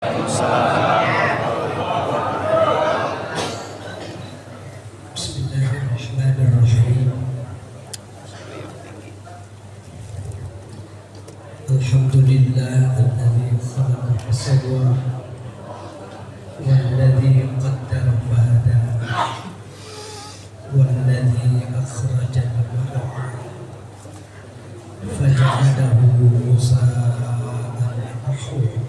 Bismillahirrahmanirrahim. Alhamdulillah alladzi khalaqa fasawwa walladzi qaddara fahada walladzi akhraja al-mar'a faja'alahu ghusaa'an ahwa.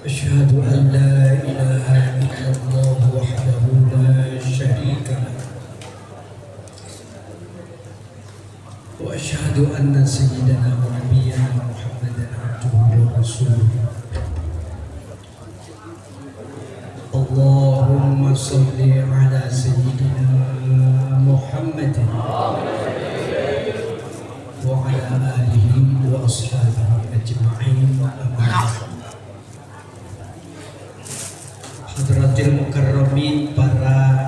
أشهد أن لا إله إلا الله وحده لا شريك له وأشهد أن سيدنا ونبينا محمدا عبده ورسوله. اللهم صل على سيدنا محمد وعلى آله وأصحابه أجمعين. Hadratil mukarramin, para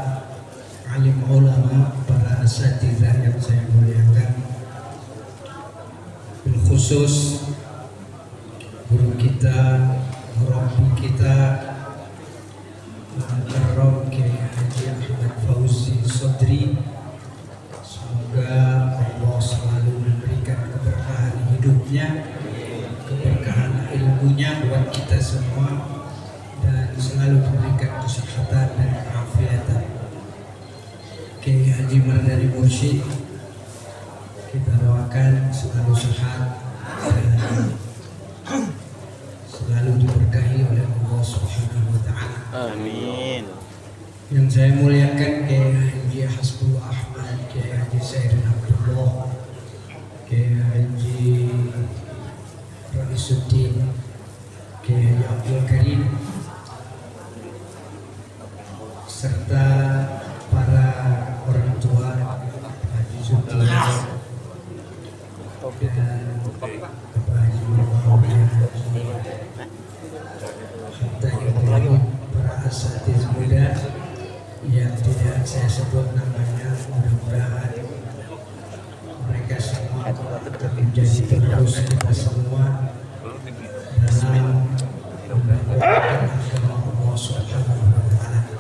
alim ulama, para asatidzah yang saya muliakan, bil khusus guru kita, murabbi kita, Mukarram Kiai Haji Ahmad Fauzi Sodri. Semoga Allah selalu memberikan keberkahan hidupnya, keberkahan ilmunya buat kita semua, dan selalu memberikan kesehatan dan keafiatan. Kiai Haji Mardani Mursyid, kita doakan selalu sehat dan selalu diberkahi oleh Allah Subhanahu wa Ta'ala. Amin. Yang saya muliakan Kiai Haji Hasbullah Ahmad, Kiai Haji Sayyidina Abdullah, Kiai Haji Raisuddin, Kiai Haji Abdul Karim, serta para orang tua Haji Suti dan Bapak Haji Muhammad, serta para asatiz muda yang tidak saya sebut namanya. Mudah-mudahan mereka semua menjadi penerus kita semua dalam memperkuatkan agama Allah Subhanahu wa Ta'ala.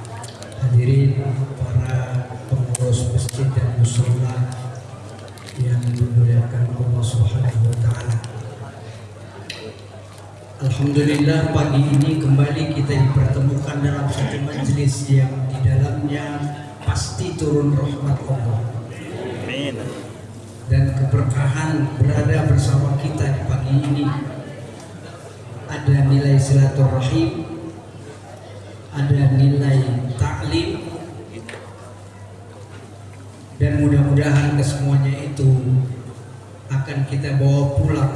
Hadirin para pengurus masjid dan mushola yang dimuliakan Allah Subhanahu wa Ta'ala. Alhamdulillah, pagi ini kembali kita dipertemukan dalam satu majelis yang di dalamnya pasti turun rahmat Allah. Amin. Dan keberkahan berada bersama kita di pagi ini. Ada nilai silaturahim, ada nilai taklim, dan mudah-mudahan kesemuanya itu akan kita bawa pulang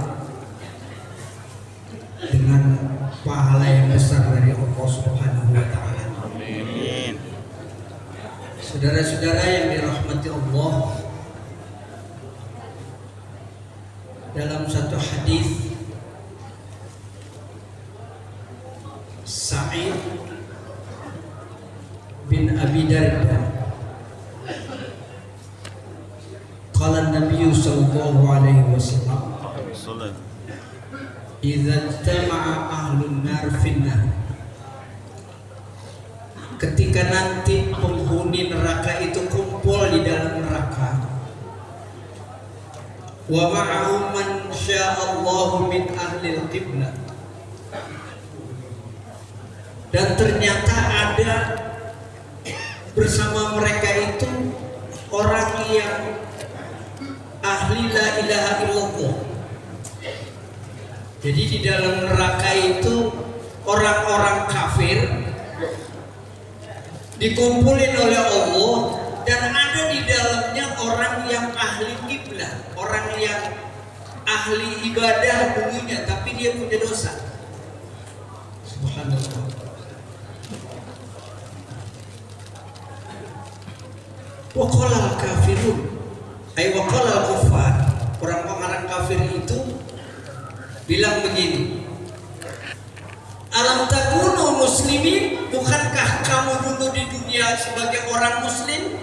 dengan pahala yang besar dari Allah Subhanahu wa Ta'ala. Amin. Saudara-saudara yang dirahmati Allah, dalam satu hadis Sa'id bin Abi Darda, qala Nabi sallallahu alaihi wasallam, idza ijtama'a ahlun nar finnar, ketika nanti penghuni neraka itu kumpul di dalam neraka, wa ma'ahum man sya'allahu min ahlil qiblah, dan ternyata ada bersama mereka itu orang yang ahli la ilaha illallah. Jadi di dalam neraka itu orang-orang kafir dikumpulin oleh Allah, dan ada di dalamnya orang yang ahli kiblah, orang yang ahli ibadah dulunya tapi dia punya dosa. Subhanallah. Waqala kafirun, ay waqala kufar, orang-orang kafir itu bilang begini, alam takunu muslimin, bukankah kamu dulu di dunia sebagai orang muslim?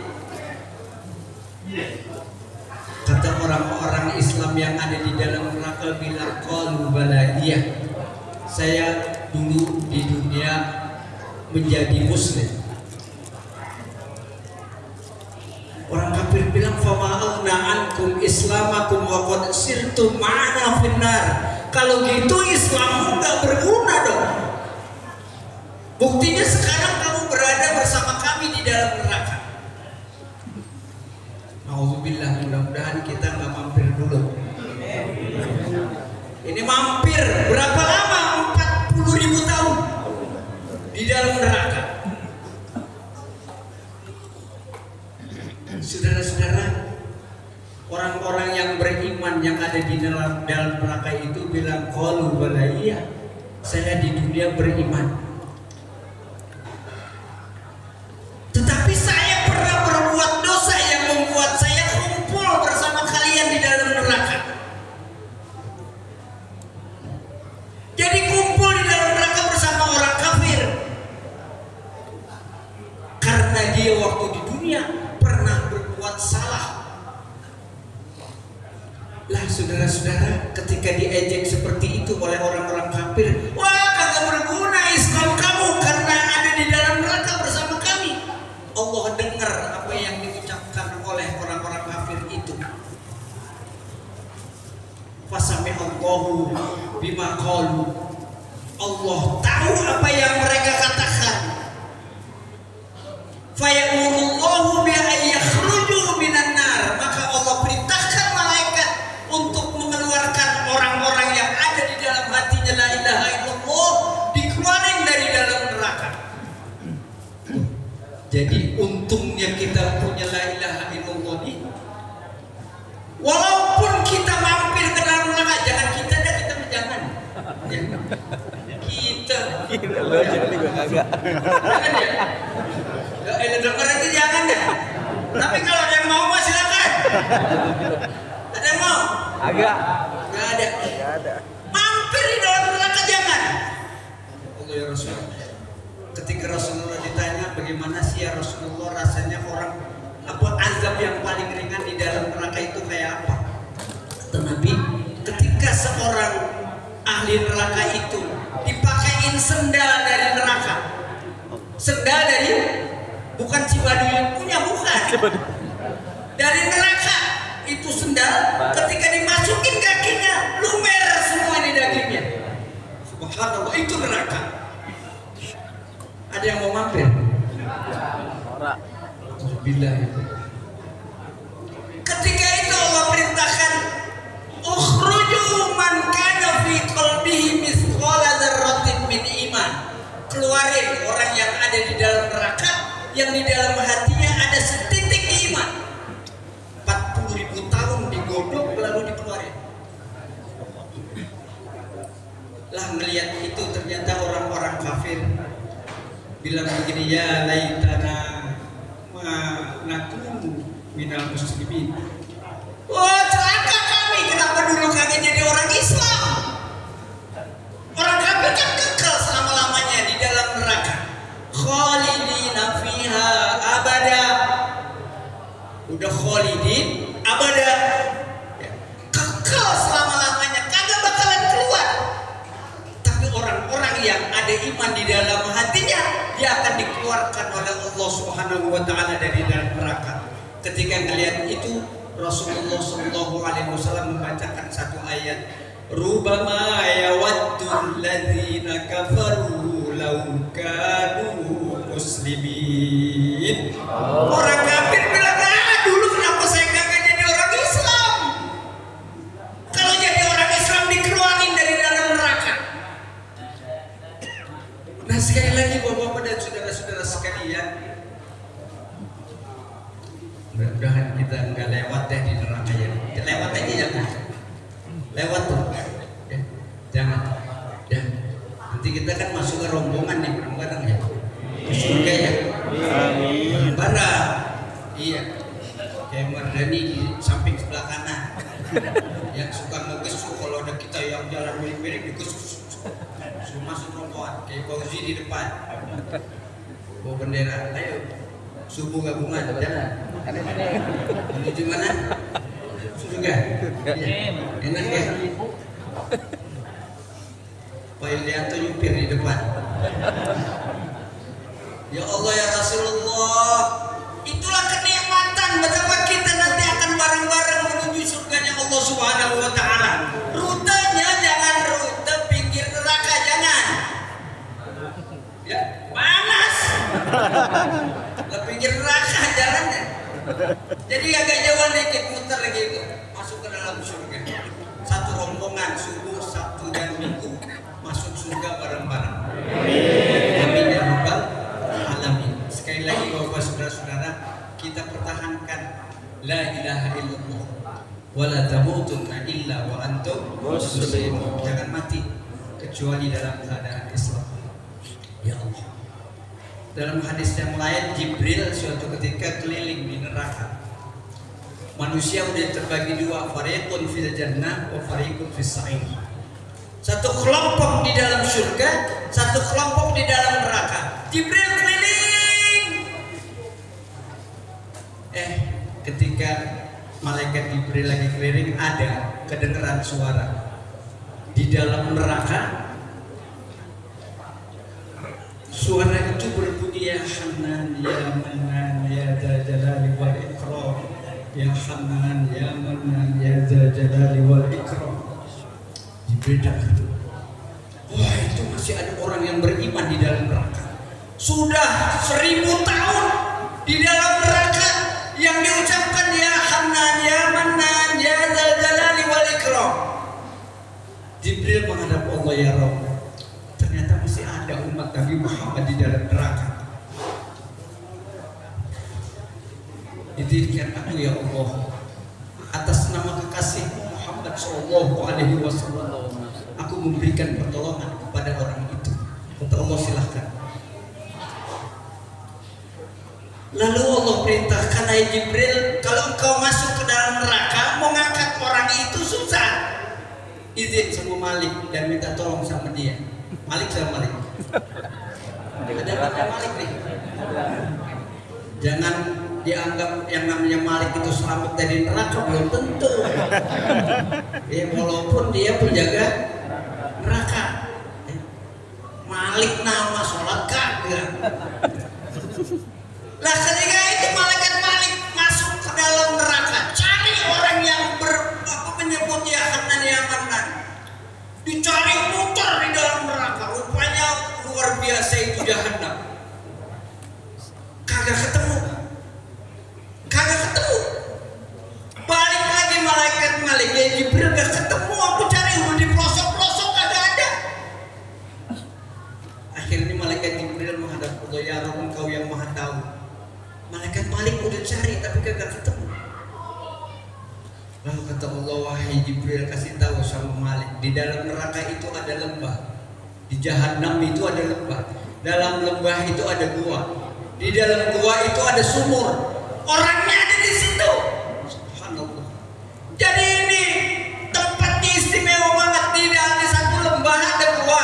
Kata orang-orang Islam yang ada di dalam neraka, mereka bilang qalu bala, iya. Saya dulu di dunia menjadi muslim. Orang kafir bilang fama aghna ankum islamakum wa qad sirtum ma'ana finnar. Kalau gitu Islammu enggak berguna dong. Buktinya sekarang kamu berada bersama kami di dalam neraka. Alhamdulillah, mudah-mudahan kita nggak mampir dulu. Ini mampir berapa lama? 40.000 tahun di dalam neraka. Saudara-saudara, orang-orang yang beriman yang ada di dalam neraka itu bilang qalu bala, iya, saya di dunia beriman. Tetapi saya pernah berbuat dosa yang membuat saya kumpul bersama kalian di dalam neraka. Jadi kumpul di dalam neraka bersama orang kafir karena dia waktu di dunia pernah berbuat salah. Lah saudara-saudara, ketika diejek seperti itu oleh orang-orang kafir, wah kagak berguna Islam kamu karena ada di dalam neraka bersama kami. Allah dengar apa yang diucapkan oleh orang-orang kafir itu. Fasami'allahu bima qalu. Allah tahu apa yang mereka katakan. Fayamurullahu bi ayyakhruju minan nar. Maka Allah perintahkan malaikat untuk mengeluarkan orang-orang yang ada di dalam hatinya la ilaha illallah, dikeluarin dari dalam neraka. Jadi untungnya kita punya la ilaha illallah ini. Walaupun kita mampir ke dalam neraka, jangan kita dah, kita jangan. Ya. Kita. Lo jangan juga kagak. Jangan ya. Ya, dengar itu jangan dah. Tapi kalau ada yang mau silakan. Ada yang mau? Agak. Enggak ada. Enggak ada. Mampir di dalam neraka jangan. Allah ya Rasul. Ketika Rasulullah ditanya bagaimana sih ya Rasulullah rasanya orang apa azab yang paling ringan di dalam neraka itu kayak apa? Kata Nabi, ketika seorang ahli neraka itu dipakein sendal dari neraka. Sendal dari bukan Cibaduy yang punya, bukan. Dari neraka itu sendal ketika dimasukin kakinya lumer semua di dagingnya. Subhanallah, itu neraka. Ada yang mau mampir? Ora. Billah. Ketika itu Allah perintahkan ukhruju man kana fi qalbihi mithqala dzarratin min iman. Keluarin orang yang ada di dalam neraka yang di dalam hatinya ada setitik iman. 40.000 tahun digodok lalu dikeluarin. Lah melihat itu ternyata orang-orang kafir bilang begini, ya laitana ma nakunu minal muslimin. Wah celaka kami, kenapa dulu kagak jadi orang Islam? Orang kafir kan kekal selama-lamanya di dalam neraka. Khalidina fiha abada. Udah khalidin abada. Ya. Kekal selama-lamanya, kagak bakalan keluar. Tapi orang-orang yang ada iman di dalam hatinya, dia akan dikeluarkan oleh Allah Subhanahu wa taala dari dalam neraka. Ketika melihat itu, Rasulullah sallallahu alaihi wasallam membacakan satu ayat, rubama yawaddul ladzina kafaru law kanu muslimin. Orang kafir bilang, dulu kenapa saya kagak jadi orang Islam? Kalau jadi orang Islam dikeluarin dari dalam neraka. Nah sekali lagi bapak-bapak dan saudara-saudara sekalian, mudah-mudahan kita nggak lewat deh di neraka ya. Lewat aja jangan. Lewat tuh. Ya, jangan. Ya. Nanti kita kan masuk ke rombongan nih kadang-kadang ya. Ke surga ya. Amin. Barang. Iya. Kayak Mardani di samping sebelah kanan. Yang suka ngegesu kalau ada kita yang jalan miring-miring digesu. Suruh masuk rombongan. Kayak Fauzi di depan. Bawa bendera. Ayo. Subuh gabungan. Jangan. Menuju mana? Surga. Ya. Enak ya. Pak Ilianto nyupir di depan. Ya Allah ya Rasulullah, itulah kenikmatan betapa kita nanti akan bareng-bareng menuju surganya Allah Subhanahu wa taala. Rutenya jangan rute pinggir neraka, jangan. Ya, panas. Ke pinggir neraka jalannya. Jadi agak jauh dikit muter lagi itu, masuk ke dalam surga. Satu rombongan subuh, Sabtu dan Minggu masuk surga bareng-bareng. Amin ya rabbal alamin. Sekali lagi Bapak saudara-saudara, kita pertahankan la ilaha illallah wa la tamutunna illa wa antum muslimun. Jangan mati kecuali dalam keadaan Islam. Ya Allah. Dalam hadis yang lain, Jibril suatu ketika keliling di neraka. Manusia udah terbagi dua, fariqun fil jannah wa fariqun fis sa'ir. Satu kelompok di dalam surga, satu kelompok di dalam neraka. Jibril keliling. Ketika malaikat Jibril lagi keliling, ada kedengeran suara di dalam neraka. Suara itu berbunyi, ya Hanan ya Manan ya Dzal Jalali wal Ikram, ya Hanan ya Manan ya Dzal Jalali wal Ikram. Jibril dengar. Wah, itu masih ada orang yang beriman di dalam neraka. Sudah 1000 tahun di dalam neraka yang diucapkan ya Hanan ya Manan ya Dzal Jalali wal Ikram. Jibril menghadap Allah, ya Rabb, ternyata masih ada umat Nabi Muhammad di dalam neraka. Izinkan aku ya Allah, atas nama kekasih Muhammad Sallallahu Alaihi Wasallam, aku memberikan pertolongan kepada orang itu. Kata Allah, silahkan. Lalu Allah perintahkan, hai Jibril, kalau engkau masuk ke dalam neraka, mau ngangkat orang itu susah. Izin sama Malik dan minta tolong sama dia. Malik sama Malik. Ada namanya Malik nih. Jangan dianggap yang namanya Malik itu selamat dari neraka, belum tentu. Ya, walaupun dia penjaga neraka. Malik nama sholat kagak. Lah ketika itu malaikat Malik masuk ke dalam neraka, cari orang yang menyebut ya Hanan ya Manan. Dicari muter di dalam neraka, rupanya luar biasa itu jahanam. Kagak ketemu. Balik lagi malaikat Malik, ya Jibril, gak ketemu, aku cari udah di pelosok-pelosok kagak ada. Akhirnya malaikat Jibril menghadap Allah, ya Rabb, engkau yang maha tahu. Malaikat Malik udah cari tapi kagak ketemu. Lalu kata Allah, wahai Jibril, kasih tahu sama Malik, di dalam neraka itu ada lembah, di jahanam itu ada lembah, dalam lembah itu ada gua, di dalam gua itu ada sumur, orangnya ada di situ. Subhanallah. Jadi ini tempatnya istimewa banget. Di dalam satu lembah ada gua,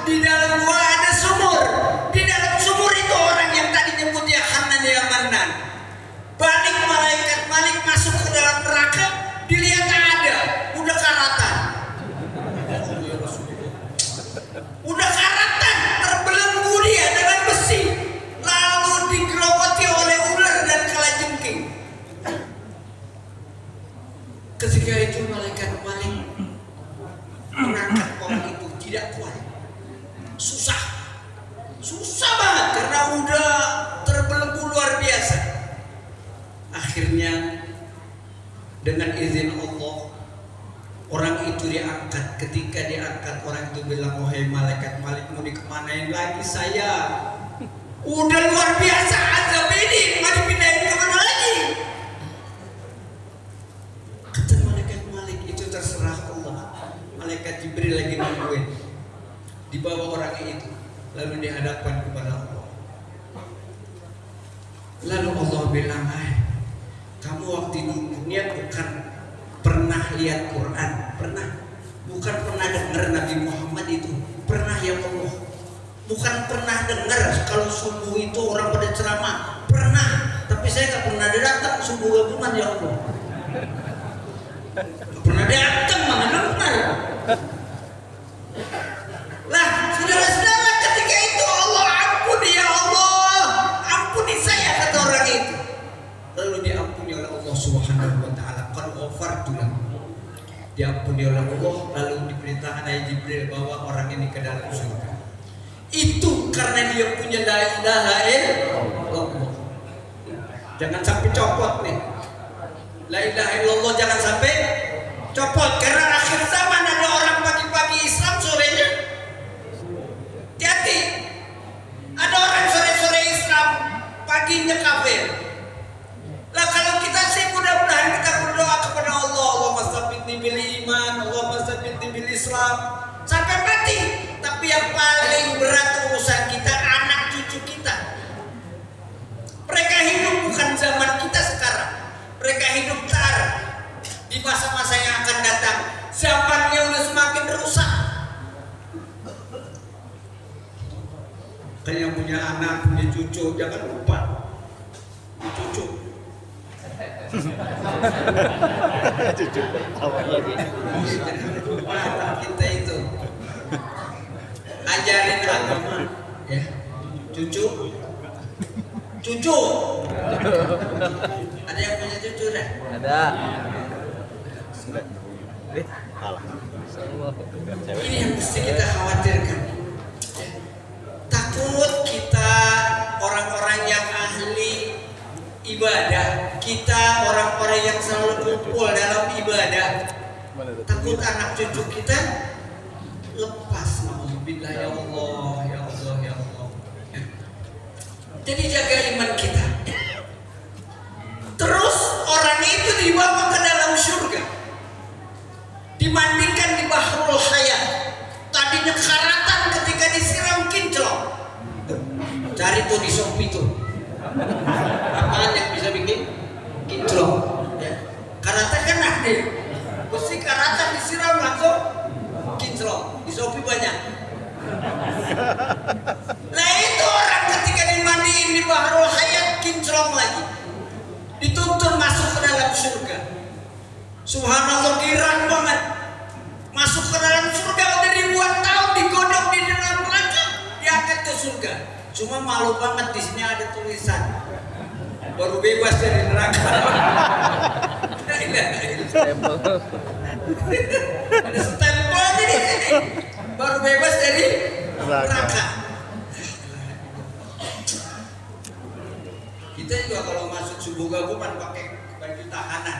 di dalam gua ada sumur, di dalam sumur itu orang yang tadi nyebut ya Hanan ya Manan. Balik malaikat Malik masuk ke dalam neraka, dilihat ada, udah karatan. Udah karatan, terbelenggu dia dengan besi, lalu digerogoti oleh ular dan kalajengking. Ketika itu malaikat Malik mengangkat orang itu tidak kuat, susah banget karena udah terbelenggu luar biasa. Akhirnya dengan izin Allah orang itu diangkat. Ketika diangkat, orang itu bilang, wahai malaikat Malik, mau dikemanain lagi saya? Udah luar biasa azab ini, mau dipindahin kemana lagi? Kata malaikat Malik, itu terserah Allah. Malaikat Jibril lagi nungguin, dibawa orang itu, lalu dihadapkan kepada Allah. Lalu Allah bilang, kamu waktu di dunia bukan pernah lihat Quran, bukan pernah dengar Nabi Muhammad itu, pernah ya Allah. Bukan pernah dengar kalau subuh itu orang pada ceramah, pernah, tapi saya nggak pernah datang subuh gabungan ya Allah. Gak pernah datang, mana Lah, saudara-saudara, ketika itu Allah ampuni ya Allah, ampuni saya, kata orang itu. Lalu diampuni oleh Allah Subhanahu wa taala. Qad ghafartu lahu. Diampuni oleh Allah, lalu diperintahkan oleh Jibril bawa orang ini ke dalam surga. Itu karena dia punya la ilaha illallah. Jangan sampai copot nih. La ilaha illallah jangan sampai copot, karena akhir zaman ada orang pagi-pagi Islam, sorenya hati-hati. Ada orang sore-sore Islam, paginya kafir. Lah kalau kita sih mudah-mudahan kita berdoa kepada Allah, Allahumma tsabbitni bil iman, Allahumma tsabbitni bil Islam sampai mati. Tapi yang paling berat urusan kita anak cucu kita. Mereka hidup bukan zaman kita sekarang. Mereka hidup tar di masa-masa yang akan datang. Zamannya udah semakin rusak. Yang punya anak, punya cucu, jangan lupa cucu. Cucu apa lagi? Jangan lupa anak kita itu. Ajarin agama, ya. Cucu. Ada yang punya cucu dah? Ada. Alah. Ini yang mesti kita khawatirkan. Takut kita orang-orang yang ahli ibadah, kita orang-orang yang selalu kumpul dalam ibadah, takut anak cucu kita lepas. Alhamdulillah ya Allah, ya Allah, ya Allah. Jadi jaga iman kita. Terus orang itu dibawa ke dalam surga, dimandingkan di Bahrul Hayat. Tadinya karatan ketika disiram kinclong. Cari tuh di Shopee tuh. Apaan yang bisa bikin kinclong? Ya. Karatan kan ada. Mesti karatan disiram langsung kinclong. Di Shopee banyak. Nah itu orang ketika dimandiin di Bahrul Hayat kinclong lagi. Dituntun masuk ke dalam surga. Subhanallah, girang banget. Masuk ke dalam surga udah ribuan tahun digodok di dalam neraka, diangkat ke surga. Cuma malu banget, di sini ada tulisan baru bebas dari neraka. Ada stempelnya di sini, baru bebas dari neraka. Kita juga kalau masuk subuh gabungan pakai baju tahanan.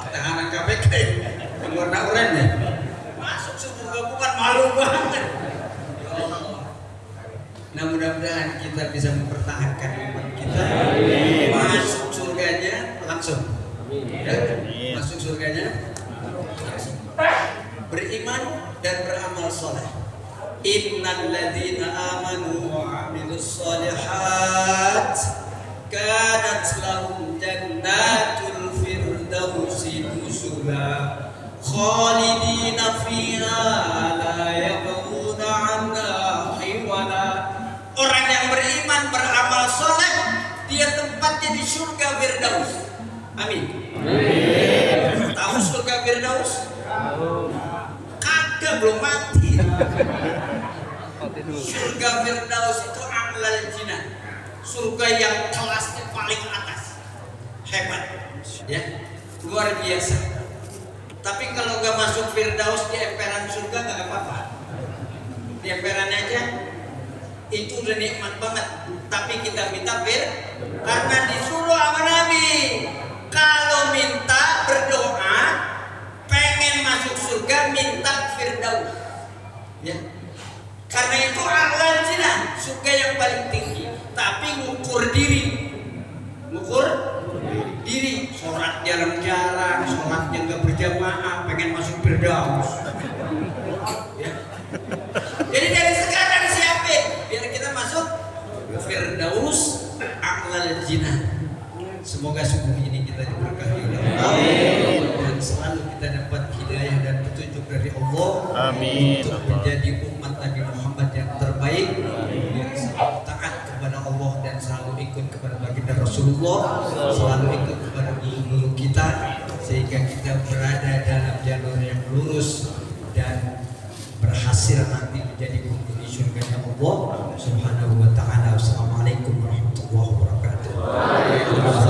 Tahanan KPK yang warna oranye. Masuk subuh gabungan malu banget. Ya Allah. Nah mudah-mudahan kita bisa mempertahankan iman kita. Masuk surganya langsung. Ya, masuk surganya langsung. Beriman dan beramal soleh. Innal ladzina amanu wa 'amilus shalihat kanat lahum jannatul firdausi nuzula khalidina fiha la yabghuna 'anha hiwala. Orang yang beriman beramal soleh, dia tempatnya di surga Firdaus. Amin. Tahu surga Firdaus? Kagak, belum mati. Surga Firdaus itu a'lal jinan, surga yang kelasnya paling atas, hebat, ya, luar biasa. Tapi kalau nggak masuk Firdaus di emperan surga nggak apa-apa, di emperan aja itu udah nikmat banget. Tapi kita minta karena disuruh sama Nabi, kalau minta berdoa pengen masuk surga minta Firdaus, ya. Karena itu a'lal jinan, surga yang paling tinggi. Tapi ngukur diri, sholat jarang-jarang, sholatnya nggak berjamaah, pengen masuk Firdaus. Ya. Jadi dari sekarang siapin biar kita masuk Firdaus a'lal jinan. Semoga subuh ini kita diberkahi oleh Allah dan selalu kita dapat hidayah dan petunjuk dari Allah. Amin. Untuk menjadi umat Nabi Muhammad yang terbaik, yang selalu taat kepada Allah dan selalu ikut kepada baginda Rasulullah, selalu ikut kepada guru-guru kita, sehingga kita berada dalam jalur yang lurus dan berhasil nanti menjadi penghuni surganya Allah Subhanahu wa taala. Wassalamualaikum